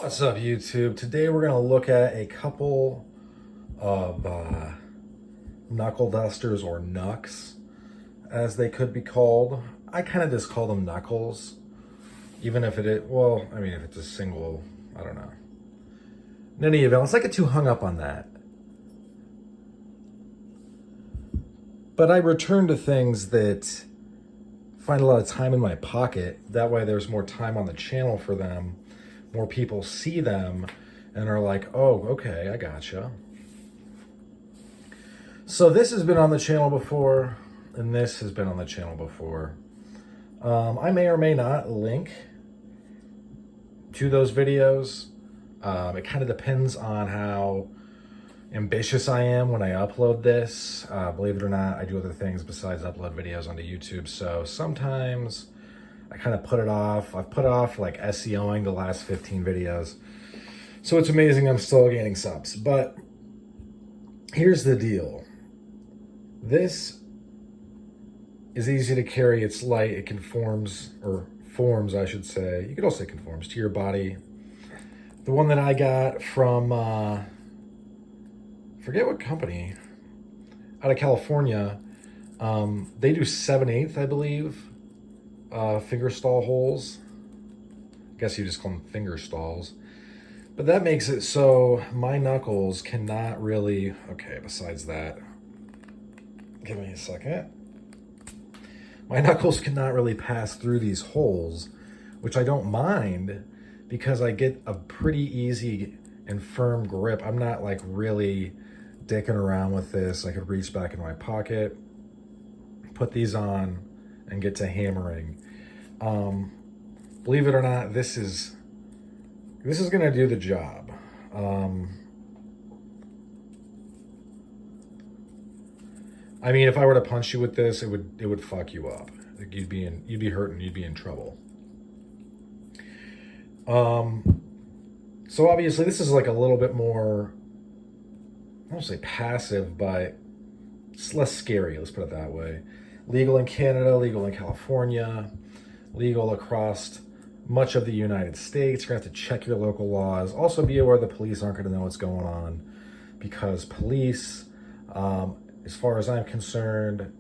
What's up, YouTube? Today we're going to look at a couple of knuckle dusters, or knucks, as they could be called. I kind of just call them knuckles, even if well, I mean, if it's a single, I don't know. In any event, let's not get too hung up on that. But I return to things that find a lot of time in my pocket. That way there's more time on the channel for them. More people see them and are like, oh, okay, I gotcha. So this has been on the channel before, and this has been on the channel before. I may or may not link to those videos. It kind of depends on how ambitious I am when I upload this. Believe it or not, I do other things besides upload videos onto YouTube. So sometimes I kind of put it off. I've put off like SEOing the last 15 videos. So it's amazing I'm still gaining subs. But here's the deal. This is easy to carry. It's light. It conforms, or forms, I should say. You could also say conforms to your body. The one that I got from, forget what company, out of California. They do 7/8, I believe. Finger stall holes. I guess you just call them finger stalls. But that makes it so my knuckles cannot really, okay, besides that, give me a second. My knuckles cannot really pass through these holes, which I don't mind because I get a pretty easy and firm grip. I'm not like really dicking around with this. I could reach back in my pocket, put these on, and get to hammering. Believe it or not, this is gonna do the job. I mean, if I were to punch you with this, it would fuck you up. Like you'd be hurting, you'd be in trouble. So obviously this is like a little bit more, I won't say passive, but it's less scary, let's put it that way. Legal in Canada, legal in California, legal across much of the United States. You're gonna have to check your local laws. Also be aware the police aren't gonna know what's going on, because police, as far as I'm concerned,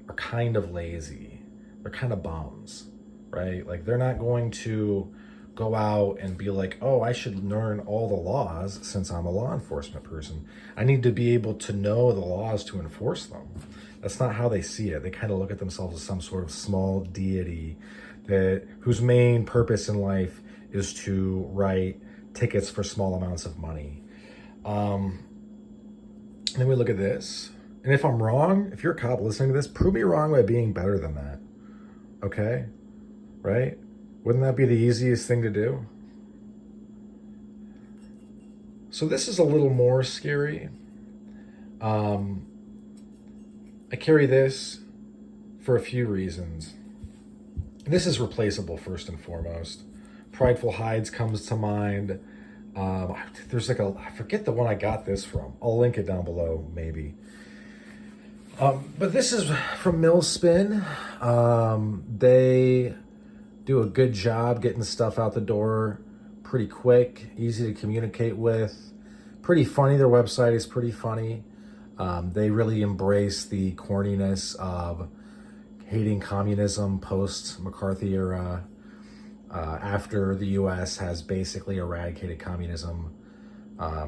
are kind of lazy. They're kind of bums, right? Like they're not going to go out and be like, oh, I should learn all the laws since I'm a law enforcement person. I need to be able to know the laws to enforce them. That's not how they see it. They kind of look at themselves as some sort of small deity whose main purpose in life is to write tickets for small amounts of money. Then we look at this. And if I'm wrong, if you're a cop listening to this, prove me wrong by being better than that. Okay? Right? Wouldn't that be the easiest thing to do? So this is a little more scary. I carry this for a few reasons. This is replaceable first and foremost. Prideful Hides comes to mind. There's like I forget the one I got this from. I'll link it down below, maybe. But this is from Milspin. They do a good job getting stuff out the door pretty quick, easy to communicate with, pretty funny. Their website is pretty funny. They really embrace the corniness of hating communism post-McCarthy era, after the US has basically eradicated communism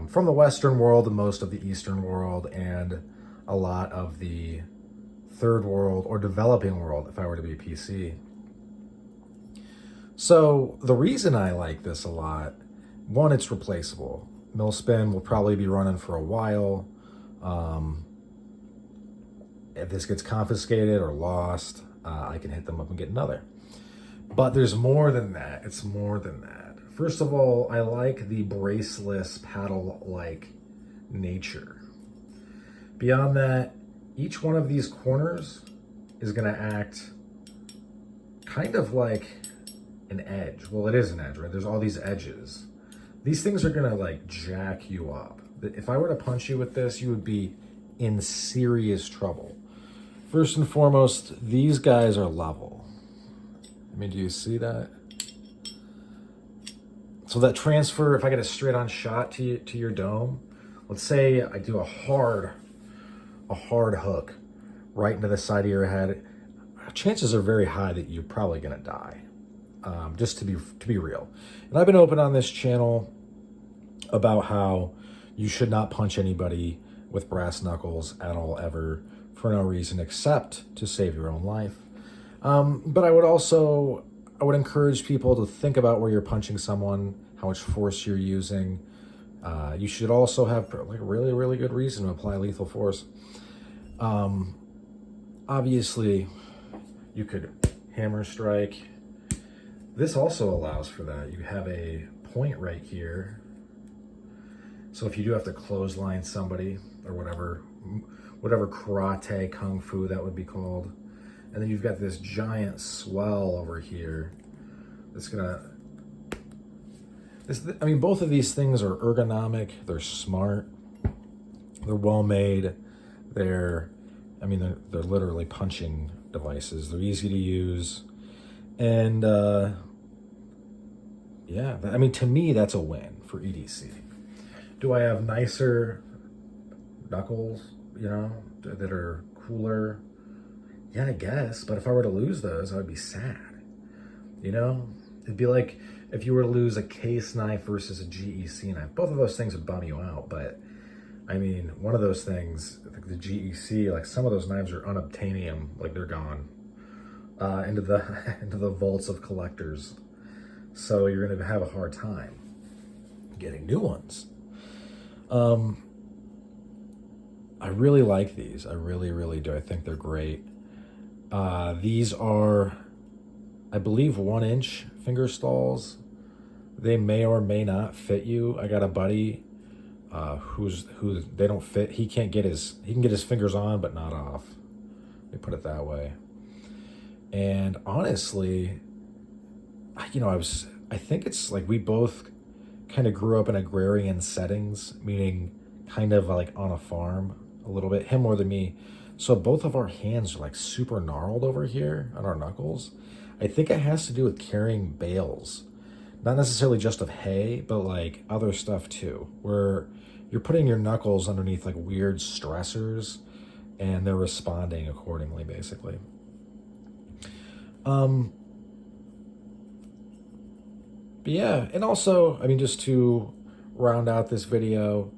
from the Western world and most of the Eastern world and a lot of the third world or developing world, if I were to be PC. So the reason I like this a lot, one, it's replaceable. Milspin will probably be running for a while. If this gets confiscated or lost, I can hit them up and get another. But there's more than that. It's more than that. First of all, I like the braceless paddle-like nature. Beyond that, each one of these corners is going to act kind of like an edge. Well, it is an edge, right? There's all these edges. These things are going to like jack you up. If I were to punch you with this, you would be in serious trouble. First and foremost, these guys are level. I mean, do you see that? So that transfer, if I get a straight on shot to your dome, let's say I do a hard hook right into the side of your head, chances are very high that you're probably gonna die. Just to be real. And I've been open on this channel about how you should not punch anybody with brass knuckles at all ever for no reason except to save your own life. But I would encourage people to think about where you're punching someone, how much force you're using. You should also have like a really, really good reason to apply lethal force. Obviously, you could hammer strike. This also allows for that. You have a point right here. So if you do have to clothesline somebody or whatever karate, kung fu that would be called, and then you've got this giant swell over here that's gonna, I mean, both of these things are ergonomic, they're smart, they're well made, they're literally punching devices, they're easy to use, and yeah, I mean, to me, that's a win for EDC. Do I have nicer knuckles, that are cooler? Yeah, I guess. But if I were to lose those, I would be sad. It'd be like if you were to lose a case knife versus a GEC knife. Both of those things would bum you out. But I mean, one of those things, like the GEC, like some of those knives are unobtainium, like they're gone into the vaults of collectors. So you're going to have a hard time getting new ones. I really like these. I really, really do. I think they're great. These are, I believe, 1-inch finger stalls. They may or may not fit you. I got a buddy who they don't fit. He can get his fingers on, but not off. They put it that way. And honestly, I think it's like we both kind of grew up in agrarian settings, meaning kind of like on a farm a little bit, him more than me. So both of our hands are like super gnarled over here on our knuckles. I think it has to do with carrying bales, not necessarily just of hay, but like other stuff too, where you're putting your knuckles underneath like weird stressors and they're responding accordingly, basically. But yeah, and also, I mean, just to round out this video,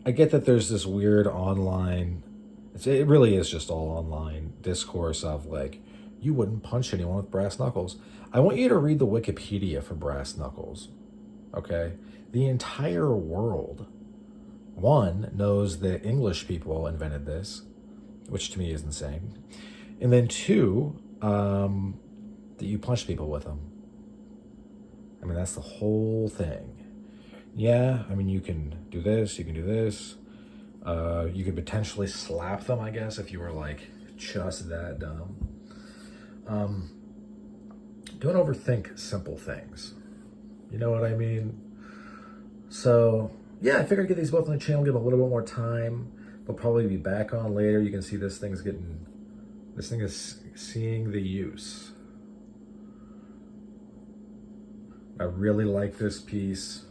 I get that there's this weird online, it really is just all online discourse of like, you wouldn't punch anyone with brass knuckles. I want you to read the Wikipedia for brass knuckles, okay? The entire world, one, knows that English people invented this, which to me is insane. And then two, that you punch people with them. I mean, that's the whole thing. Yeah, I mean, you can do this, you can do this. You could potentially slap them, I guess, if you were like just that dumb. Don't overthink simple things. You know what I mean? So, yeah, I figured I'd get these both on the channel, give them a little bit more time. They'll probably be back on later. You can see this thing is seeing the use. I really like this piece.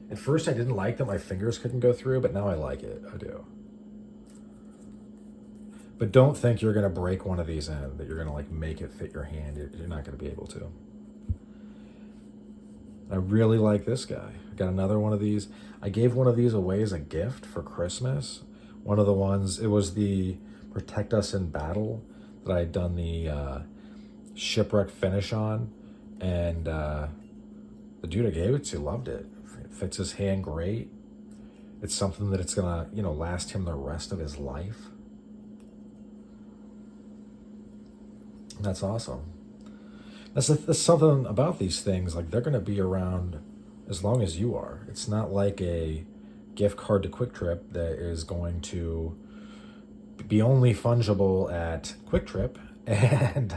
At first I didn't like that my fingers couldn't go through, but now I like it. I do. But don't think you're gonna break one of these in, that you're gonna like make it fit your hand. You're not gonna be able to. I really like this guy. I got another one of these. I gave one of these away as a gift for Christmas. One of the ones, it was the Protect Us in Battle that I had done the shipwreck finish on, and the dude I gave it to loved it. It fits his hand great. It's something that it's gonna, last him the rest of his life. That's awesome. That's something about these things, like they're gonna be around as long as you are. It's not like a gift card to Quick Trip that is going to be only fungible at Quick Trip, and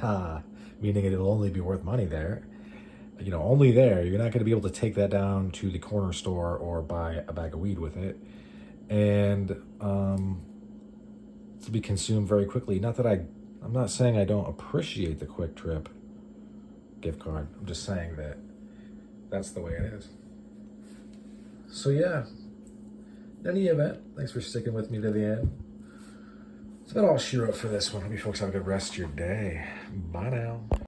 meaning it'll only be worth money there. Only there. You're not going to be able to take that down to the corner store or buy a bag of weed with it, and to be consumed very quickly. Not that I'm not saying I don't appreciate the Quick Trip gift card. I'm just saying that that's the way it is. So yeah, in any event, thanks for sticking with me to the end. That's about all she wrote for this one. Hope you folks have a good rest of your day. Bye now.